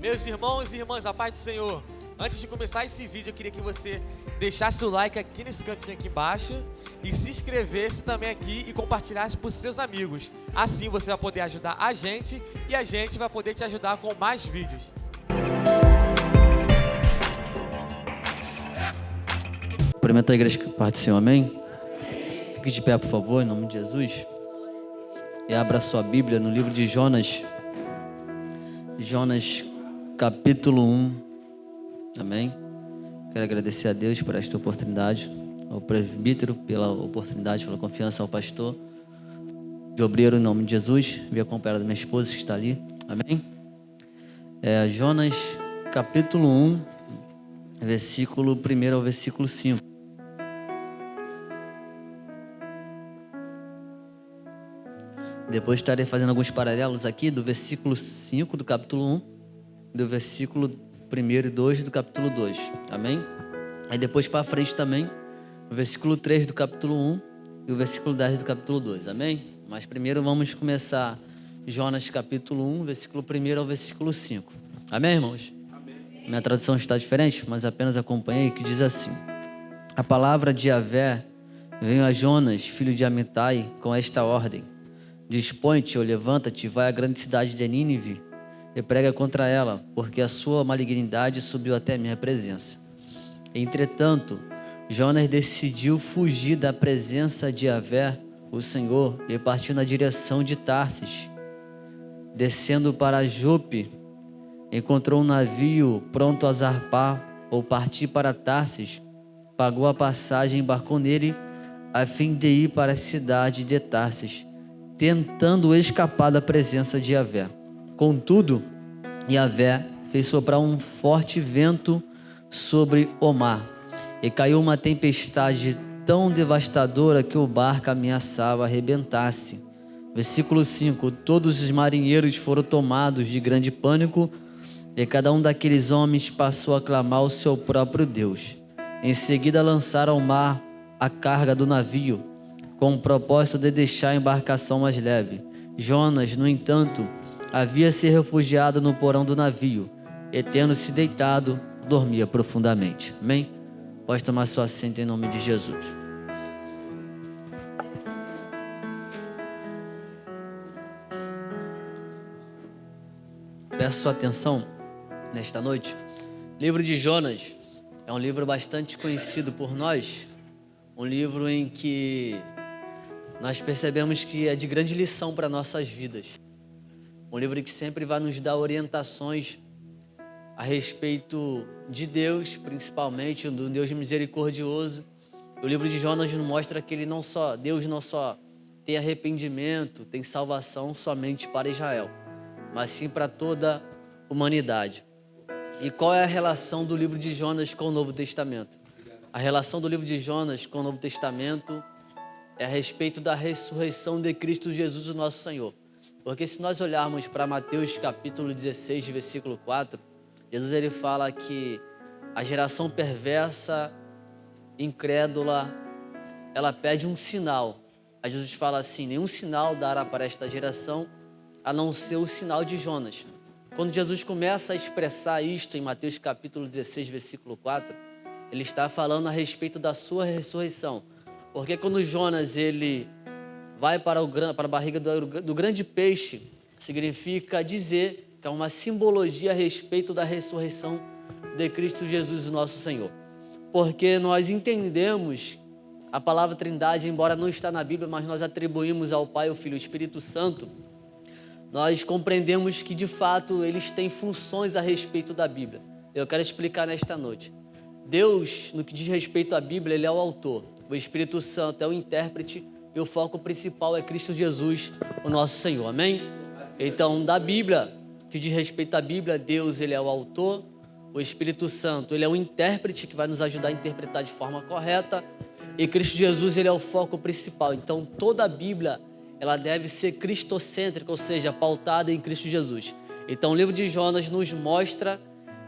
Meus irmãos e irmãs, a paz do Senhor. Antes de começar esse vídeo, eu queria que você deixasse o like aqui nesse cantinho aqui embaixo e se inscrevesse também aqui e compartilhasse para os seus amigos. Assim você vai poder ajudar a gente e a gente vai poder te ajudar com mais vídeos. Cumprimento a igreja que parte do Senhor, amém? Fique de pé, por favor, em nome de Jesus. E abra sua Bíblia no livro de Jonas. Jonas, capítulo 1. Amém? Quero agradecer a Deus por esta oportunidade, ao presbítero pela oportunidade, pela confiança, ao pastor de obreiro, em nome de Jesus. Vim acompanhado da minha esposa que está ali. Amém? Jonas, capítulo 1, versículo 1 ao versículo 5. Depois estarei fazendo alguns paralelos aqui do versículo 5 do capítulo 1, do versículo 1 e 2 do capítulo 2. Amém? Aí depois para frente também, o versículo 3 do capítulo 1 e o versículo 10 do capítulo 2. Amém? Mas primeiro vamos começar Jonas capítulo 1, versículo 1 ao versículo 5. Amém, irmãos? Amém. Minha tradução está diferente, mas apenas acompanhei, que diz assim: A palavra de Yahvé veio a Jonas, filho de Amitai, com esta ordem: Dispõe-te ou levanta-te, vai à grande cidade de Nínive e prega contra ela, porque a sua malignidade subiu até a minha presença. Entretanto, Jonas decidiu fugir da presença de Yahvé, o Senhor, e partiu na direção de Tarsis. Descendo para Jope, encontrou um navio pronto a zarpar ou partir para Tarsis. Pagou a passagem e embarcou nele, a fim de ir para a cidade de Tarsis, tentando escapar da presença de Yahvé. Contudo, Yahvé fez soprar um forte vento sobre o mar, e caiu uma tempestade tão devastadora que o barco ameaçava arrebentar-se. Versículo 5: Todos os marinheiros foram tomados de grande pânico, e cada um daqueles homens passou a clamar ao seu próprio Deus. Em seguida lançaram ao mar a carga do navio, com o propósito de deixar a embarcação mais leve. Jonas, no entanto, havia se refugiado no porão do navio, e tendo-se deitado, dormia profundamente. Amém? Pode tomar seu assento em nome de Jesus. Peço sua atenção nesta noite. Livro de Jonas é um livro bastante conhecido por nós, um livro em que nós percebemos que é de grande lição para nossas vidas. Um livro que sempre vai nos dar orientações a respeito de Deus, principalmente do Deus misericordioso. O livro de Jonas nos mostra que Deus não só tem arrependimento, tem salvação somente para Israel, mas sim para toda a humanidade. E qual é a relação do livro de Jonas com o Novo Testamento? A relação do livro de Jonas com o Novo Testamento é a respeito da ressurreição de Cristo Jesus, o nosso Senhor. Porque se nós olharmos para Mateus capítulo 16, versículo 4, Jesus ele fala que a geração perversa, incrédula, ela pede um sinal. Aí Jesus fala assim: nenhum sinal dará para esta geração, a não ser o sinal de Jonas. Quando Jesus começa a expressar isto em Mateus capítulo 16, versículo 4, ele está falando a respeito da sua ressurreição. Porque quando Jonas ele vai para a barriga do grande peixe, significa dizer que é uma simbologia a respeito da ressurreição de Cristo Jesus, o nosso Senhor. Porque nós entendemos a palavra Trindade, embora não está na Bíblia, mas nós atribuímos ao Pai, ao Filho e ao Espírito Santo. Nós compreendemos que de fato eles têm funções a respeito da Bíblia. Eu quero explicar nesta noite. Deus, no que diz respeito à Bíblia, ele é o autor. O Espírito Santo é o intérprete e o foco principal é Cristo Jesus, o nosso Senhor. Amém? Então, da Bíblia, que diz respeito à Bíblia, Deus ele é o autor, o Espírito Santo ele é o intérprete que vai nos ajudar a interpretar de forma correta, e Cristo Jesus ele é o foco principal. Então, toda a Bíblia ela deve ser cristocêntrica, ou seja, pautada em Cristo Jesus. Então, o livro de Jonas nos mostra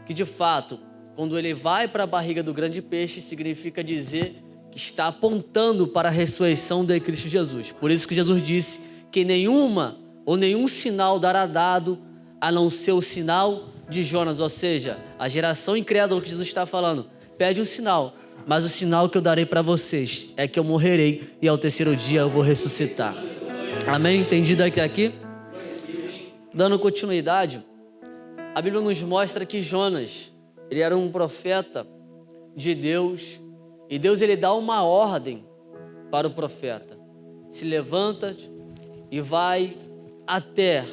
que, de fato, quando ele vai para a barriga do grande peixe, significa dizer que está apontando para a ressurreição de Cristo Jesus. Por isso que Jesus disse que nenhum sinal dará dado, a não ser o sinal de Jonas, ou seja, a geração incrédula que Jesus está falando, pede um sinal, mas o sinal que eu darei para vocês é que eu morrerei e ao terceiro dia eu vou ressuscitar. Amém? Entendido aqui? Dando continuidade, a Bíblia nos mostra que Jonas, ele era um profeta de Deus, e Deus ele dá uma ordem para o profeta: se levanta e vai até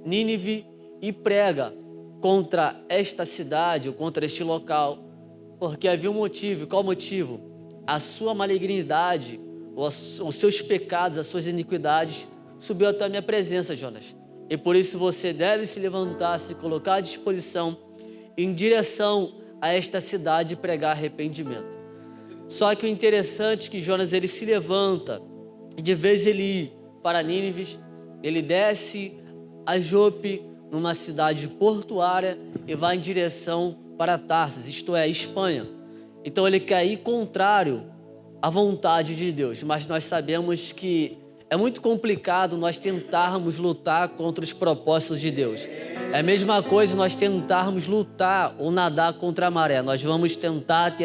Nínive e prega contra esta cidade ou contra este local, porque havia um motivo. Qual motivo? A sua malignidade, os seus pecados, as suas iniquidades subiu até a minha presença, Jonas. E por isso você deve se levantar, se colocar à disposição em direção a esta cidade e pregar arrependimento. Só que o interessante é que Jonas ele se levanta e de vez ele ir para Nínive, ele desce a Jope, numa cidade portuária, e vai em direção para Tarsis, isto é, Espanha. Então ele quer ir contrário à vontade de Deus, mas nós sabemos que é muito complicado nós tentarmos lutar contra os propósitos de Deus. É a mesma coisa nós tentarmos lutar ou nadar contra a maré. Nós vamos tentar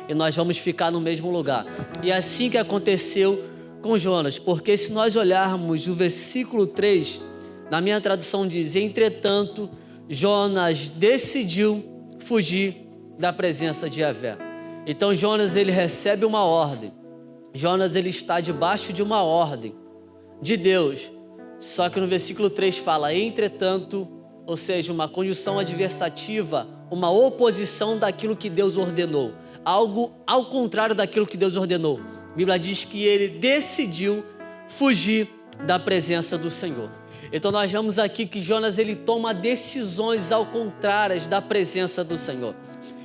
e nós vamos ficar no mesmo lugar. E é assim que aconteceu com Jonas, porque se nós olharmos o versículo 3, na minha tradução diz: entretanto, Jonas decidiu fugir da presença de Yahvé. Então Jonas ele recebe uma ordem. Jonas ele está debaixo de uma ordem de Deus. Só que no versículo 3 fala entretanto, ou seja, uma conjunção adversativa, uma oposição daquilo que Deus ordenou, algo ao contrário daquilo que Deus ordenou. A Bíblia diz que ele decidiu fugir da presença do Senhor. Então nós vemos aqui que Jonas ele toma decisões ao contrário da presença do Senhor.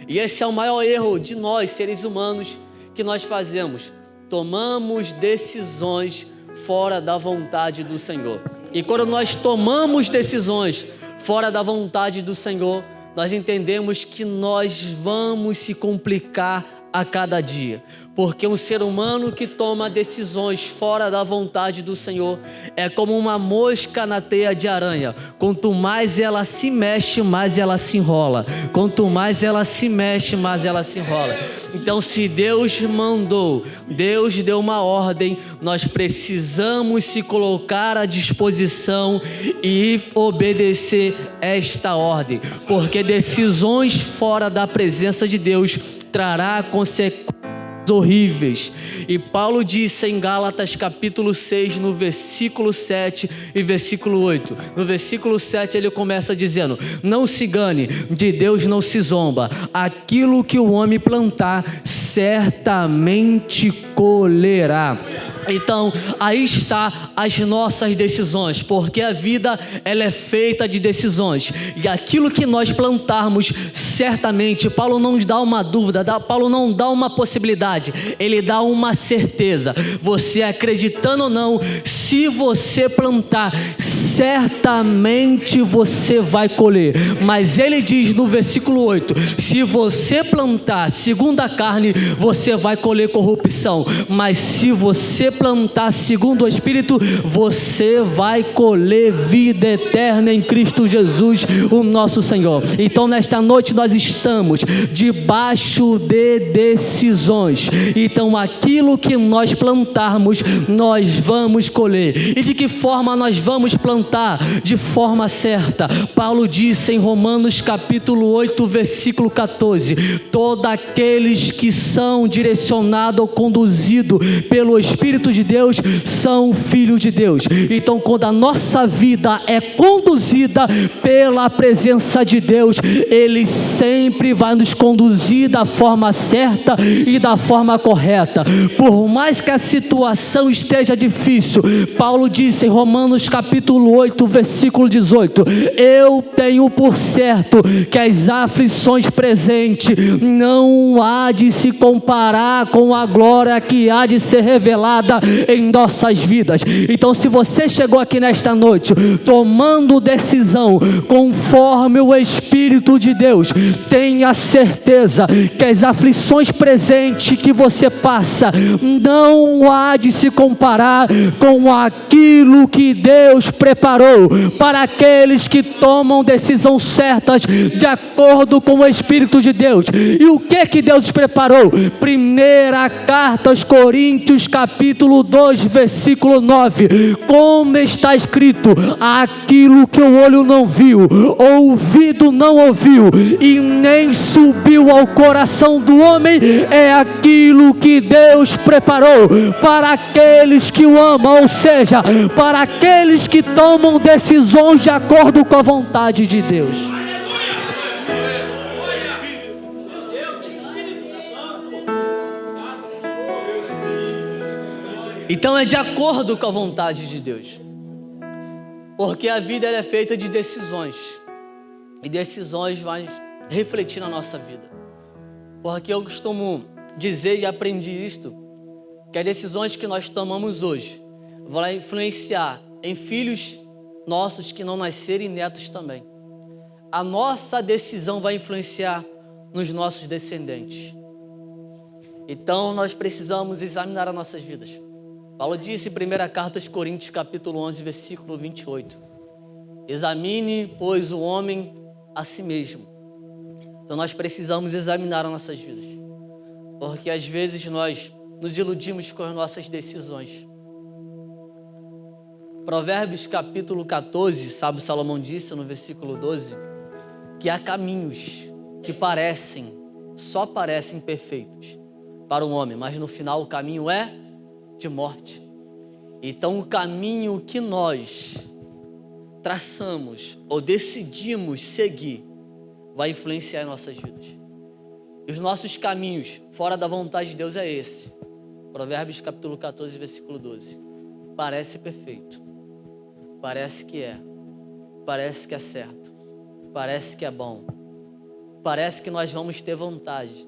E esse é o maior erro de nós, seres humanos, que nós fazemos. Tomamos decisões fora da vontade do Senhor. E quando nós tomamos decisões fora da vontade do Senhor, nós entendemos que nós vamos se complicar a cada dia. Porque um ser humano que toma decisões fora da vontade do Senhor é como uma mosca na teia de aranha. Quanto mais ela se mexe, mais ela se enrola. Quanto mais ela se mexe, mais ela se enrola. Então, se Deus mandou, Deus deu uma ordem, nós precisamos se colocar à disposição e obedecer esta ordem. Porque decisões fora da presença de Deus trará consequências horríveis. E Paulo disse em Gálatas capítulo 6, no versículo 7 e versículo 8. No versículo 7 ele começa dizendo: não se engane, de Deus não se zomba. Aquilo que o homem plantar, certamente colherá. Então, aí está as nossas decisões, porque a vida ela é feita de decisões, e aquilo que nós plantarmos, certamente, Paulo não dá uma dúvida, Paulo não dá uma possibilidade, ele dá uma certeza. Você acreditando ou não, se você plantar, certamente você vai colher. Mas ele diz no versículo 8, se você plantar segundo a carne, você vai colher corrupção, mas se você plantar segundo o Espírito, você vai colher vida eterna em Cristo Jesus, o nosso Senhor. Então nesta noite nós estamos debaixo de decisões. Então aquilo que nós plantarmos, nós vamos colher. E de que forma nós vamos plantar? De forma certa. Paulo disse em Romanos capítulo 8, versículo 14: todos aqueles que são direcionados ou conduzidos pelo Espírito de Deus são filhos de Deus. Então quando a nossa vida é conduzida pela presença de Deus, Ele sempre vai nos conduzir da forma certa e da forma correta. Por mais que a situação esteja difícil, Paulo disse em Romanos capítulo 8, versículo 18: eu tenho por certo que as aflições presentes não há de se comparar com a glória que há de ser revelada feita em nossas vidas. Então, se você chegou aqui nesta noite tomando decisão conforme o Espírito de Deus, tenha certeza que as aflições presentes que você passa não há de se comparar com aquilo que Deus preparou para aqueles que tomam decisões certas de acordo com o Espírito de Deus. E o que Deus preparou? Primeira carta aos Coríntios, capítulo 2, versículo 9. Como está escrito: aquilo que o olho não viu, ouvido não ouviu, e nem subiu ao coração do homem, é aquilo que Deus preparou para aqueles que o amam, ou seja, para aqueles que tomam decisões de acordo com a vontade de Deus. Então é de acordo com a vontade de Deus, porque a vida ela é feita de decisões, e decisões vão refletir na nossa vida. Porque eu costumo dizer e aprendi isto, que as decisões que nós tomamos hoje vão influenciar em filhos nossos que não nascerem e netos também. A nossa decisão vai influenciar nos nossos descendentes. Então nós precisamos examinar as nossas vidas. Paulo disse em 1 carta aos Coríntios, capítulo 11, versículo 28. Examine, pois, o homem a si mesmo. Então nós precisamos examinar as nossas vidas, porque às vezes nós nos iludimos com as nossas decisões. Provérbios capítulo 14, sábio Salomão disse no versículo 12, que há caminhos que só parecem perfeitos para o homem, mas no final o caminho é de morte. Então o caminho que nós traçamos ou decidimos seguir vai influenciar em nossas vidas. E os nossos caminhos fora da vontade de Deus é esse. Provérbios capítulo 14, versículo 12. Parece perfeito, parece que é certo, parece que é bom, parece que nós vamos ter vontade,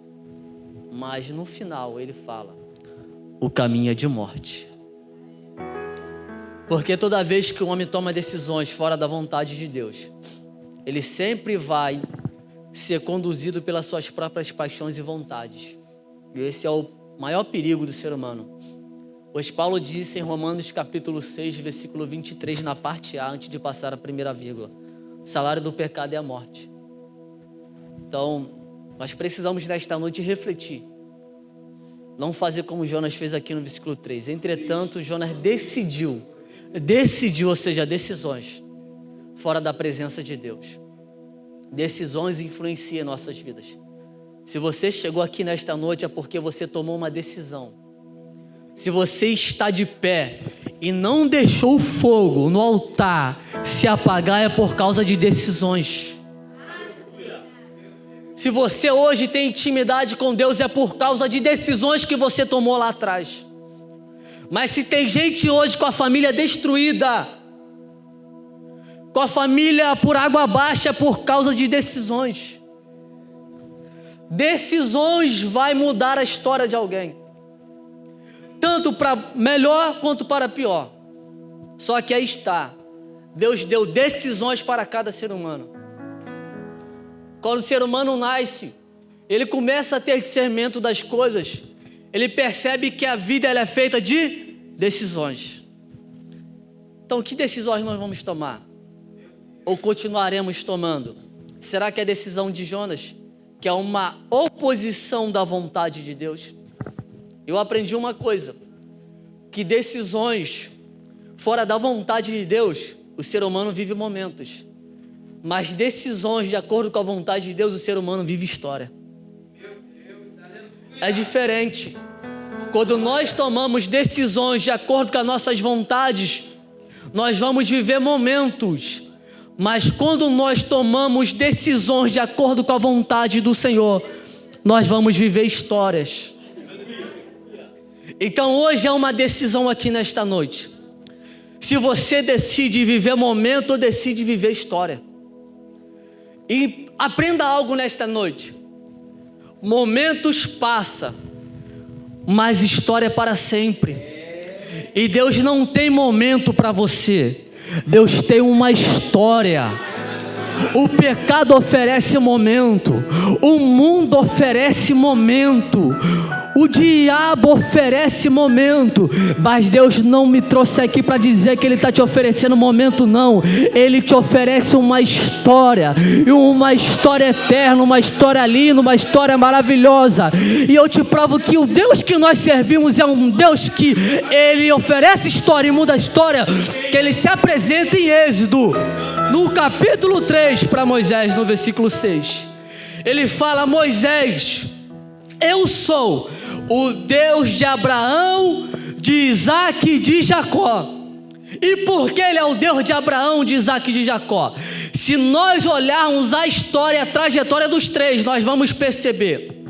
mas no final ele fala: o caminho é de morte. Porque toda vez que o homem toma decisões fora da vontade de Deus, ele sempre vai ser conduzido pelas suas próprias paixões e vontades. E esse é o maior perigo do ser humano. Pois Paulo disse em Romanos capítulo 6, versículo 23, na parte A, antes de passar a primeira vírgula: o salário do pecado é a morte. Então, nós precisamos nesta noite refletir. Não fazer como Jonas fez aqui no versículo 3. Entretanto, Jonas decidiu, ou seja, decisões fora da presença de Deus. Decisões influenciam nossas vidas. Se você chegou aqui nesta noite é porque você tomou uma decisão. Se você está de pé e não deixou o fogo no altar se apagar, é por causa de decisões. Se você hoje tem intimidade com Deus, é por causa de decisões que você tomou lá atrás. Mas se tem gente hoje com a família destruída, com a família por água abaixo, é por causa de decisões. Decisões vai mudar a história de alguém, tanto para melhor quanto para pior. Só que aí está, Deus deu decisões para cada ser humano. Quando o ser humano nasce, ele começa a ter discernimento das coisas, ele percebe que a vida ela é feita de decisões. Então, que decisões nós vamos tomar? Ou continuaremos tomando? Será que é a decisão de Jonas, que é uma oposição da vontade de Deus? Eu aprendi uma coisa, que decisões fora da vontade de Deus, o ser humano vive momentos. Mas decisões de acordo com a vontade de Deus, o ser humano vive história. É diferente. Quando nós tomamos decisões de acordo com as nossas vontades, nós vamos viver momentos. Mas quando nós tomamos decisões de acordo com a vontade do Senhor, nós vamos viver histórias. Então hoje é uma decisão aqui nesta noite. Se você decide viver momento ou decide viver história. E aprenda algo nesta noite. Momentos passam, mas história é para sempre. E Deus não tem momento para você. Deus tem uma história. O pecado oferece momento. O mundo oferece momento. O diabo oferece momento, mas Deus não me trouxe aqui para dizer que Ele está te oferecendo momento, não. Ele te oferece uma história, e uma história eterna, uma história linda, uma história maravilhosa. E eu te provo que o Deus que nós servimos é um Deus que Ele oferece história e muda a história, que Ele se apresenta em Êxodo, no capítulo 3, para Moisés, no versículo 6. Ele fala: Moisés, eu sou o Deus de Abraão, de Isaac e de Jacó. E por que Ele é o Deus de Abraão, de Isaac e de Jacó? Se nós olharmos a história, a trajetória dos três, nós vamos perceber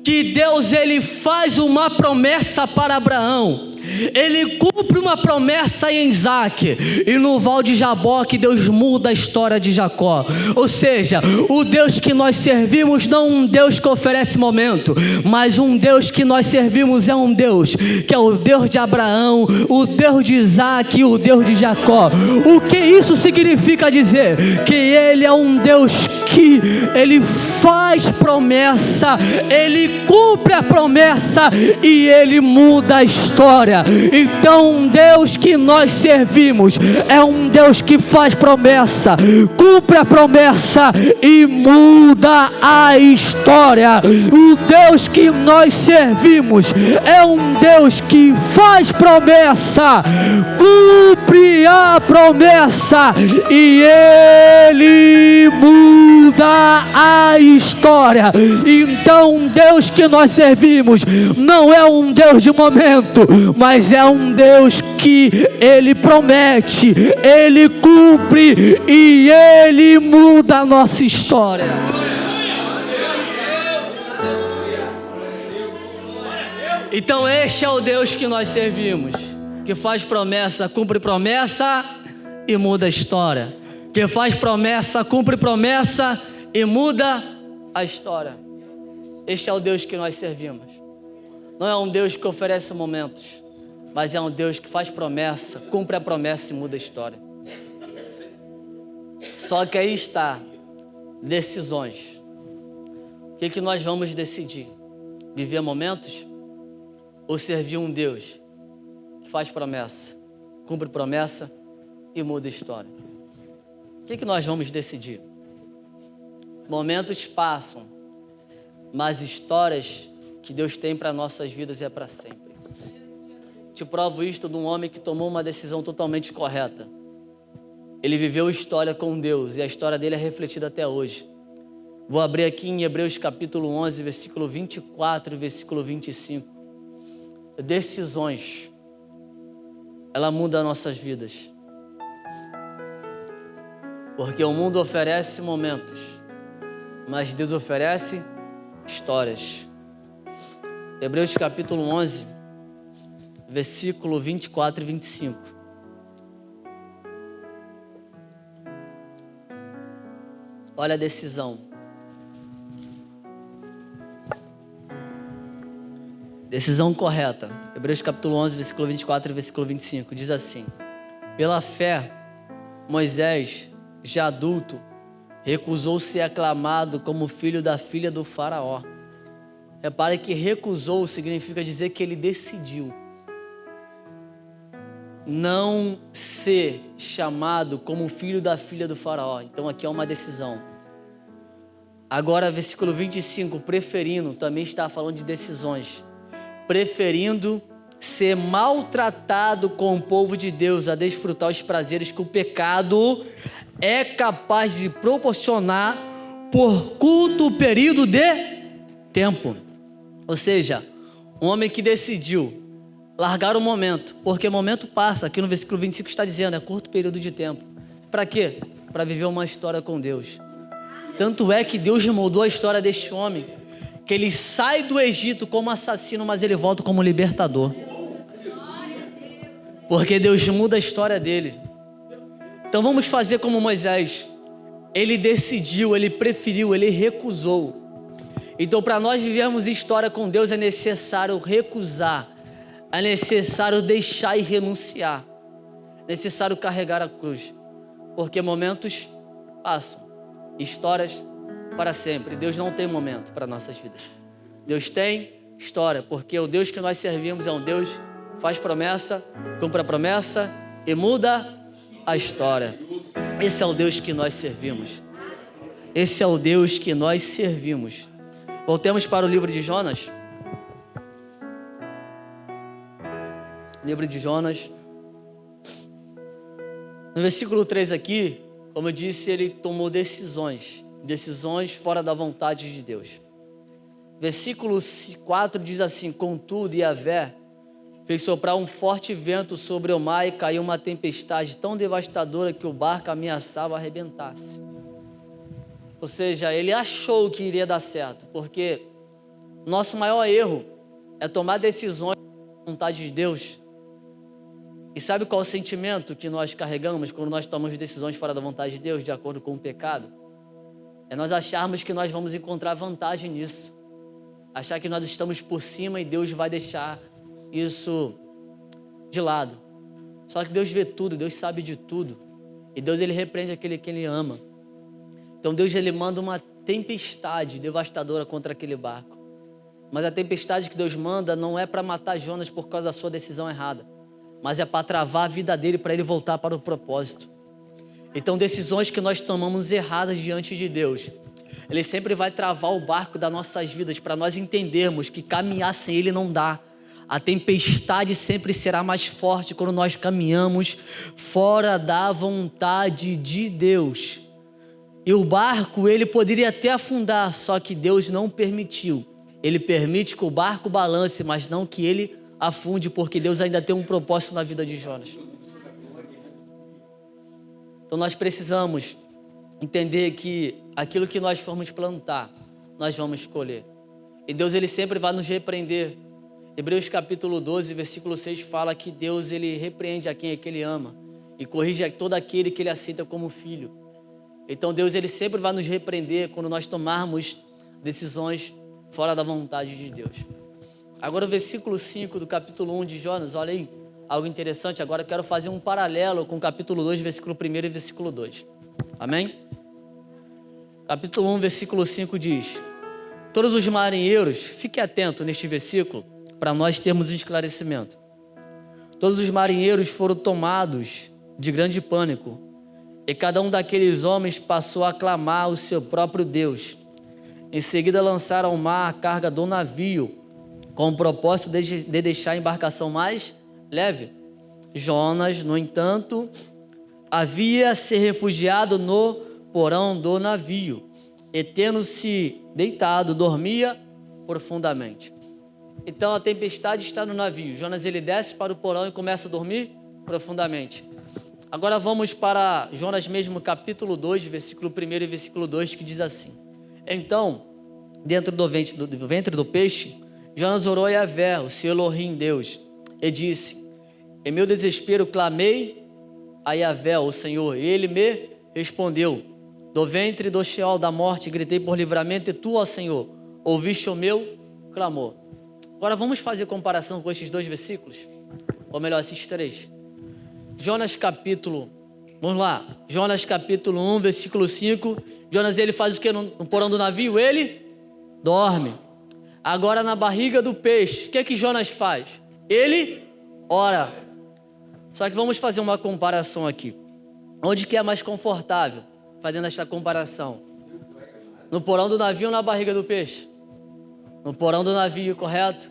que Deus, Ele faz uma promessa para Abraão, Ele cumpre uma promessa em Isaac, e no Val de Jaboque Deus muda a história de Jacó. Ou seja, o Deus que nós servimos não é um Deus que oferece momento, mas um Deus que nós servimos é um Deus que é o Deus de Abraão, o Deus de Isaac e o Deus de Jacó. O que isso significa dizer? Que Ele é um Deus que Ele faz promessa, Ele cumpre a promessa e Ele muda a história. Então, um Deus que nós servimos é um Deus que faz promessa, cumpre a promessa e muda a história. O Deus que nós servimos é um Deus que faz promessa, cumpre a promessa e Ele muda a história. Então, um Deus que nós servimos não é um Deus de momento, mas é um Deus que Ele promete, Ele cumpre e Ele muda a nossa história. Então este é o Deus que nós servimos, que faz promessa, cumpre promessa e muda a história. Que faz promessa, cumpre promessa e muda a história. Este é o Deus que nós servimos. Não é um Deus que oferece momentos, mas é um Deus que faz promessa, cumpre a promessa e muda a história. Só que aí está, decisões. O que nós vamos decidir? Viver momentos ou servir um Deus que faz promessa, cumpre promessa e muda a história? O que nós vamos decidir? Momentos passam, mas histórias que Deus tem para nossas vidas é para sempre. Te provo isto de um homem que tomou uma decisão totalmente correta. Ele viveu história com Deus e a história dele é refletida até hoje. Vou abrir aqui em Hebreus capítulo 11, versículo 24 e versículo 25. Decisões, ela muda nossas vidas. Porque o mundo oferece momentos, mas Deus oferece histórias. Hebreus capítulo 11, versículo 24 e 25. Olha a decisão. Decisão correta. Hebreus capítulo 11, versículo 24 e versículo 25. Diz assim: pela fé, Moisés, já adulto, recusou ser aclamado como filho da filha do faraó. Repare que recusou significa dizer que ele decidiu não ser chamado como filho da filha do faraó. Então aqui é uma decisão. Agora versículo 25, preferindo, também está falando de decisões. Preferindo ser maltratado com o povo de Deus a desfrutar os prazeres que o pecado é capaz de proporcionar por curto período de tempo. Ou seja, um homem que decidiu largar o momento, porque o momento passa, aqui no versículo 25 está dizendo, é curto período de tempo. Para quê? Para viver uma história com Deus. Tanto é que Deus moldou a história deste homem, que ele sai do Egito como assassino, mas ele volta como libertador. Porque Deus muda a história dele. Então vamos fazer como Moisés. Ele decidiu, ele preferiu, ele recusou. Então para nós vivermos história com Deus é necessário recusar É necessário deixar e renunciar. É necessário carregar a cruz. Porque momentos passam. Histórias para sempre. Deus não tem momento para nossas vidas. Deus tem história. Porque o Deus que nós servimos é um Deus que faz promessa, cumpre a promessa e muda a história. Esse é o Deus que nós servimos. Esse é o Deus que nós servimos. Voltemos para o livro de Jonas. Livro de Jonas. No versículo 3 aqui, como eu disse, ele tomou decisões fora da vontade de Deus. Versículo 4 diz assim: contudo, Yahvé fez soprar um forte vento sobre o mar e caiu uma tempestade tão devastadora que o barco ameaçava arrebentar-se. Ou seja, ele achou que iria dar certo, porque nosso maior erro é tomar decisões da vontade de Deus. E sabe qual é o sentimento que nós carregamos quando nós tomamos decisões fora da vontade de Deus, de acordo com o pecado? É nós acharmos que nós vamos encontrar vantagem nisso. Achar que nós estamos por cima e Deus vai deixar isso de lado. Só que Deus vê tudo, Deus sabe de tudo. E Deus, ele repreende aquele que ele ama. Então Deus, ele manda uma tempestade devastadora contra aquele barco. Mas a tempestade que Deus manda não é para matar Jonas por causa da sua decisão errada, mas é para travar a vida dele, para ele voltar para o propósito. Então, decisões que nós tomamos erradas diante de Deus, ele sempre vai travar o barco das nossas vidas, para nós entendermos que caminhar sem ele não dá. A tempestade sempre será mais forte quando nós caminhamos fora da vontade de Deus. E o barco, ele poderia até afundar, só que Deus não permitiu. Ele permite que o barco balance, mas não que ele afunde, porque Deus ainda tem um propósito na vida de Jonas. Então nós precisamos entender que aquilo que nós formos plantar, nós vamos colher. E Deus, ele sempre vai nos repreender. Hebreus capítulo 12, versículo 6 fala que Deus, ele repreende a quem é que ele ama e corrige a todo aquele que ele aceita como filho. Então Deus, ele sempre vai nos repreender quando nós tomarmos decisões fora da vontade de Deus. Agora o versículo 5 do capítulo 1 de Jonas, olha aí, algo interessante. Agora eu quero fazer um paralelo com o capítulo 2, versículo 1 e versículo 2. Amém? Capítulo 1, versículo 5 diz: todos os marinheiros, fique atento neste versículo, para nós termos um esclarecimento. Todos os marinheiros foram tomados de grande pânico, e cada um daqueles homens passou a clamar o seu próprio Deus. Em seguida lançaram ao mar a carga do navio, com o propósito de deixar a embarcação mais leve. Jonas, no entanto, havia se refugiado no porão do navio, e tendo-se deitado, dormia profundamente. Então a tempestade está no navio. Jonas, ele desce para o porão e começa a dormir profundamente. Agora vamos para Jonas mesmo, capítulo 2, versículo 1 e versículo 2, que diz assim: então, dentro do ventre do peixe, Jonas orou a Yahvé, o seu Elohim, Deus, e disse: em meu desespero clamei a Yahvé, o Senhor, e ele me respondeu. Do ventre do Sheol, da morte, gritei por livramento, e tu, ó Senhor, ouviste o meu clamor. Agora vamos fazer comparação com esses dois versículos, ou melhor, esses três. Jonas capítulo 1, versículo 5, Jonas, ele faz o que no porão do navio? Ele dorme. Agora na barriga do peixe, o que é que Jonas faz? Ele ora. Só que vamos fazer uma comparação aqui. Onde que é mais confortável, fazendo esta comparação? No porão do navio ou na barriga do peixe? No porão do navio, correto?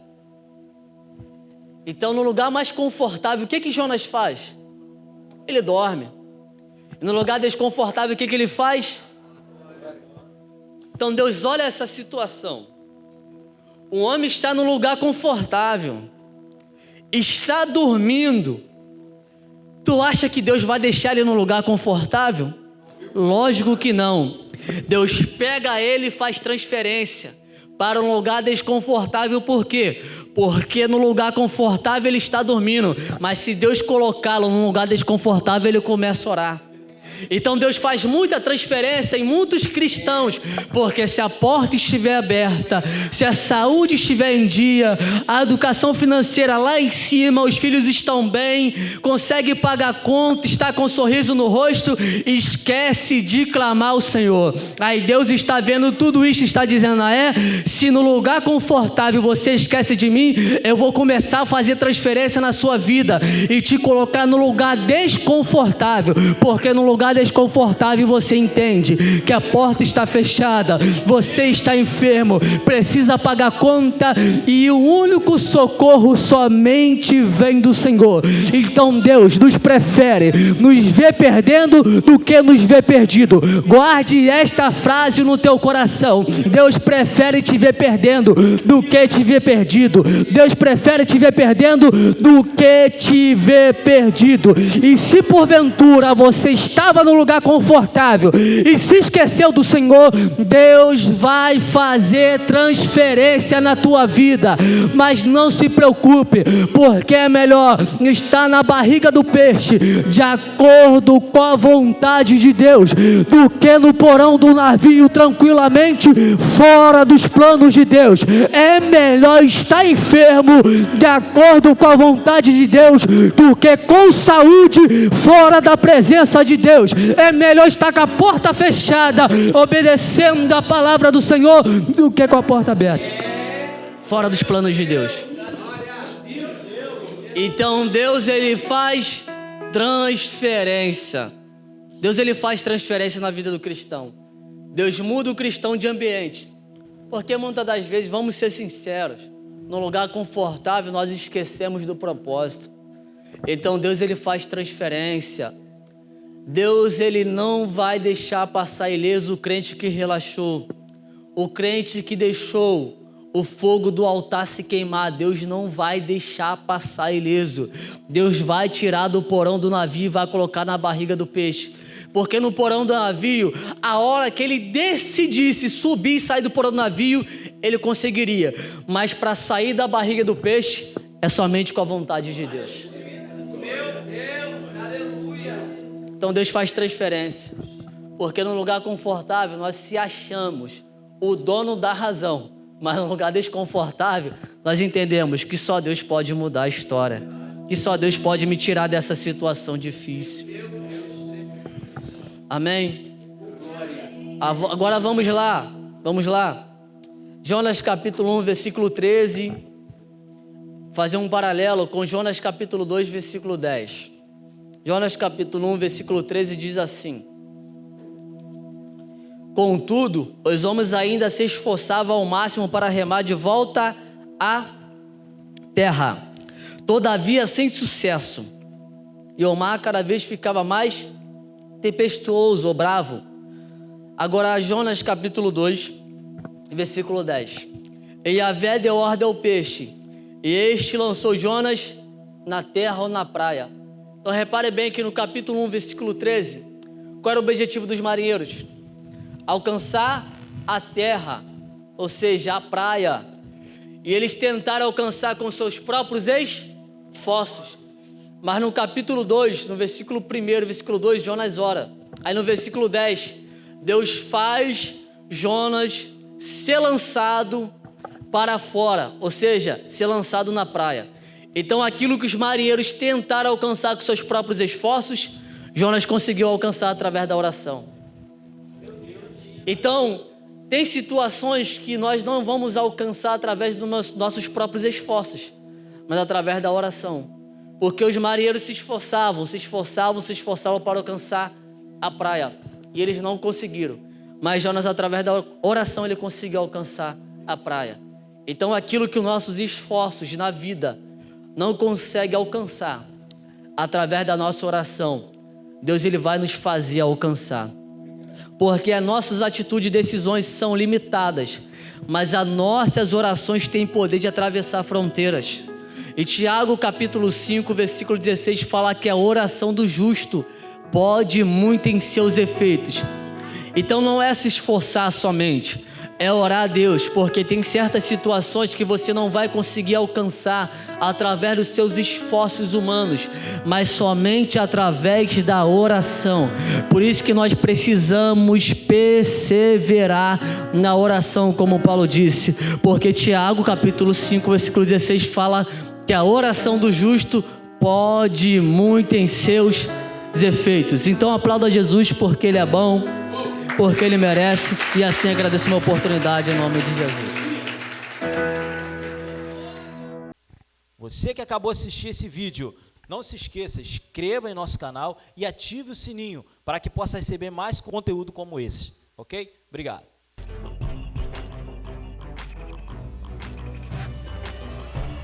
Então, no lugar mais confortável, o que que Jonas faz? Ele dorme. E no lugar desconfortável, o que que ele faz? Então, Deus olha essa situação. O homem está num lugar confortável, está dormindo. Tu acha que Deus vai deixar ele num lugar confortável? Lógico que não. Deus pega ele e faz transferência para um lugar desconfortável. Por quê? Porque no lugar confortável ele está dormindo, mas se Deus colocá-lo num lugar desconfortável, ele começa a orar. Então Deus faz muita transferência em muitos cristãos, porque se a porta estiver aberta, se a saúde estiver em dia, a educação financeira lá em cima, os filhos estão bem, consegue pagar a conta, está com um sorriso no rosto, esquece de clamar ao Senhor. Aí Deus está vendo tudo isso, está dizendo: se no lugar confortável você esquece de mim, eu vou começar a fazer transferência na sua vida e te colocar no lugar desconfortável, porque no lugar desconfortável você entende que a porta está fechada, você está enfermo, precisa pagar conta e o único socorro somente vem do Senhor. Então Deus nos prefere nos ver perdendo do que nos ver perdido. Guarde esta frase no teu coração: Deus prefere te ver perdendo do que te ver perdido. Deus prefere te ver perdendo do que te ver perdido. E se porventura você estava no lugar confortável e se esqueceu do Senhor, Deus vai fazer transferência na tua vida. Mas não se preocupe, porque é melhor estar na barriga do peixe, de acordo com a vontade de Deus, do que no porão do navio tranquilamente fora dos planos de Deus. É melhor estar enfermo de acordo com a vontade de Deus do que com saúde fora da presença de Deus. É melhor estar com a porta fechada, obedecendo a palavra do Senhor, do que com a porta aberta, fora dos planos de Deus. Então Deus, ele faz transferência. Deus, ele faz transferência na vida do cristão. Deus muda o cristão de ambiente, porque muitas das vezes, vamos ser sinceros, num lugar confortável nós esquecemos do propósito. Então Deus, ele faz transferência. Deus, ele não vai deixar passar ileso o crente que relaxou, o crente que deixou o fogo do altar se queimar. Deus não vai deixar passar ileso. Deus vai tirar do porão do navio e vai colocar na barriga do peixe. Porque no porão do navio, a hora que ele decidisse subir e sair do porão do navio, ele conseguiria. Mas para sair da barriga do peixe, é somente com a vontade de Deus. Meu Deus, aleluia. Então Deus faz transferência. Porque no lugar confortável nós se achamos o dono da razão. Mas no lugar desconfortável, nós entendemos que só Deus pode mudar a história. Que só Deus pode me tirar dessa situação difícil. Amém? Agora vamos lá. Jonas capítulo 1, versículo 13. Fazer um paralelo com Jonas capítulo 2, versículo 10. Jonas capítulo 1, versículo 13 diz assim: contudo, os homens ainda se esforçavam ao máximo para remar de volta à terra, todavia sem sucesso. E o mar cada vez ficava mais tempestuoso ou bravo. Agora Jonas capítulo 2, versículo 10. E Yahvé deu ordem ao peixe, e este lançou Jonas na terra ou na praia. Então repare bem que no capítulo 1, versículo 13, qual era o objetivo dos marinheiros? Alcançar a terra, ou seja, a praia. E eles tentaram alcançar com seus próprios esforços. Mas no capítulo 2, no versículo 1, versículo 2, Jonas ora. Aí no versículo 10, Deus faz Jonas ser lançado para fora, ou seja, ser lançado na praia. Então aquilo que os marinheiros tentaram alcançar com seus próprios esforços, Jonas conseguiu alcançar através da oração. Então, tem situações que nós não vamos alcançar através dos nossos próprios esforços, mas através da oração. Porque os marinheiros se esforçavam para alcançar a praia. E eles não conseguiram. Mas Jonas, através da oração, ele conseguiu alcançar a praia. Então, aquilo que os nossos esforços na vida não conseguem alcançar, através da nossa oração, Deus, ele vai nos fazer alcançar. Porque as nossas atitudes e decisões são limitadas, mas as nossas orações têm poder de atravessar fronteiras. E Tiago capítulo 5, versículo 16 fala que a oração do justo pode muito em seus efeitos. Então não é se esforçar somente, é orar a Deus, porque tem certas situações que você não vai conseguir alcançar através dos seus esforços humanos, mas somente através da oração. Por isso que nós precisamos perseverar na oração, como Paulo disse, porque Tiago capítulo 5, versículo 16 fala que a oração do justo pode muito em seus efeitos. Então aplauda Jesus porque Ele é bom, porque Ele merece, e assim agradeço uma oportunidade em nome de Jesus. Você que acabou de assistir esse vídeo, não se esqueça, inscreva em nosso canal e ative o sininho para que possa receber mais conteúdo como esse, ok? Obrigado.